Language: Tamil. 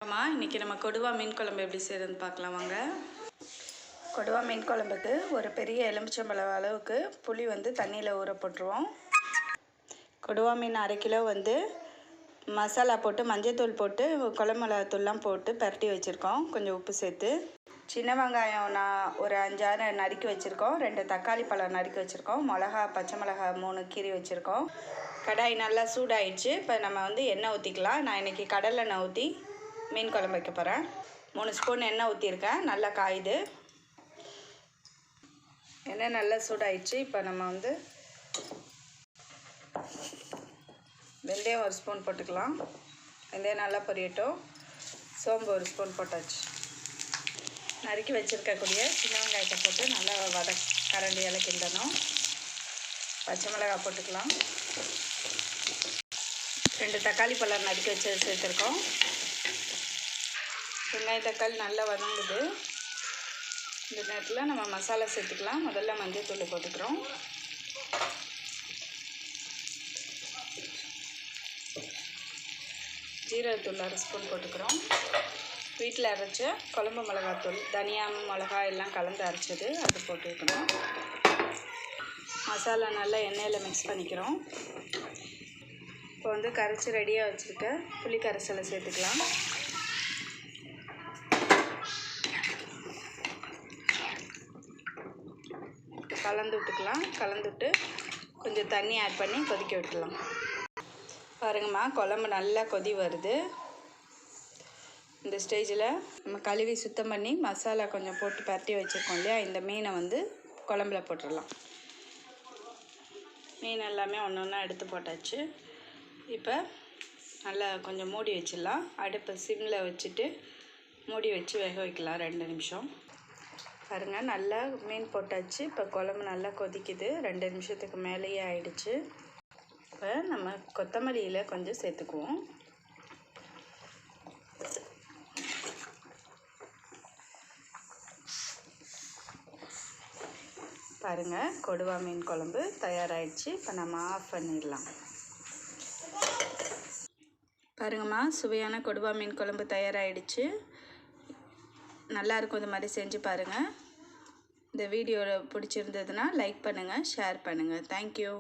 இன்றைக்கி நம்ம கொடுவா மீன் குழம்பு எப்படி செய்கிறதுன்னு பார்க்கலாம் வாங்க. கொடுவா மீன் குழம்புக்கு ஒரு பெரிய எலுமிச்சம்பழம் அளவுக்கு புளி தண்ணியில் ஊற போட்டுருவோம். கொடுவா மீன் 1/2 கிலோ மசாலா போட்டு மஞ்சள்தூள் போட்டு குழம்பு மிளகாத்தூள்லாம் போட்டு பரட்டி வச்சுருக்கோம். கொஞ்சம் உப்பு சேர்த்து சின்ன வெங்காயம் நான் ஒரு 5-6 நறுக்கி வச்சுருக்கோம். 2 தக்காளி பழம் நறுக்கி வச்சுருக்கோம். மிளகா பச்சை மிளகா 3 கீரி வச்சுருக்கோம். கடாய் நல்லா சூடாயிடுச்சு. இப்போ நம்ம எண்ணெய் ஊற்றிக்கலாம். நான் இன்றைக்கி கடலெண்ணெய் ஊற்றி மீன் குழம்பு வைக்க போகிறேன். 3 ஸ்பூன் எண்ணெய் ஊற்றிருக்கேன். நல்லா காயுது. எண்ணெய் நல்லா சூடாயிடுச்சு. இப்போ நம்ம வெந்தயம் 1 ஸ்பூன் போட்டுக்கலாம். வெந்தயம் நல்லா பொரியட்டும். சோம்பு 1 ஸ்பூன் போட்டாச்சு. நறுக்கி வச்சுருக்கக்கூடிய சின்ன வெங்காயத்தை போட்டு நல்லா கரண்டியால் கிண்டணும். பச்சை மிளகாய் போட்டுக்கலாம். 2 தக்காளி பழம் நறுக்கி வச்சு சேர்த்துருக்கோம். வெங்காய தக்காளி நல்லா வதங்குது. இந்த நேரத்தில் நம்ம மசாலா சேர்த்துக்கலாம். முதல்ல மஞ்சள்தூள் போட்டுக்கிறோம். ஜீரகத்தூள் 1 ஸ்பூன் போட்டுக்கிறோம். வீட்டில் அரைச்ச குழம்பு மிளகாத்தூள், தனியா மிளகாய் எல்லாம் கலந்து அரைச்சது அது போட்டுக்கிறோம். மசாலா நல்லா எண்ணெயில் மிக்ஸ் பண்ணிக்கிறோம். இப்போ கரைச்சி ரெடியாக வச்சுருக்க புளி கரைசலை சேர்த்துக்கலாம். கலந்து விட்டுக்கலாம். கலந்துவிட்டு கொஞ்சம் தண்ணி ஆட் பண்ணி கொதிக்க விட்டுலாம். பாருங்கம்மா, குழம்பு நல்லா கொதி வருது. இந்த ஸ்டேஜில் நம்ம கழுவி சுத்தம் பண்ணி மசாலா கொஞ்சம் போட்டு பரட்டி வச்சுருக்கோம் இல்லையா, இந்த மீனை குழம்புல போட்டுடலாம். மீன் எல்லாமே ஒன்று ஒன்றா எடுத்து போட்டாச்சு. இப்போ நல்லா கொஞ்சம் மூடி வச்சிடலாம். அடுப்பை சிம்மில் வச்சுட்டு மூடி வச்சு வேக வைக்கலாம் 2 நிமிஷம். பாருங்கள், நல்லா மீன் போட்டாச்சு. இப்போ குழம்பு நல்லா கொதிக்குது. 2 நிமிஷத்துக்கு மேலேயே ஆயிடுச்சு. இப்போ நம்ம கொத்தமல்லியில் கொஞ்சம் சேர்த்துக்குவோம். பாருங்கள், கொடுவா மீன் குழம்பு தயாராகிடுச்சு. இப்போ நம்ம ஆஃப் பண்ணிடலாம். பாருங்கம்மா, சுவையான கொடுவா மீன் குழம்பு தயாராகிடுச்சு. நல்லாயிருக்கும். இது மாதிரி செஞ்சு பாருங்கள். இந்த வீடியோ பிடிச்சிருந்ததுன்னா லைக் பண்ணுங்கள், ஷேர் பண்ணுங்கள். தேங்க்யூ.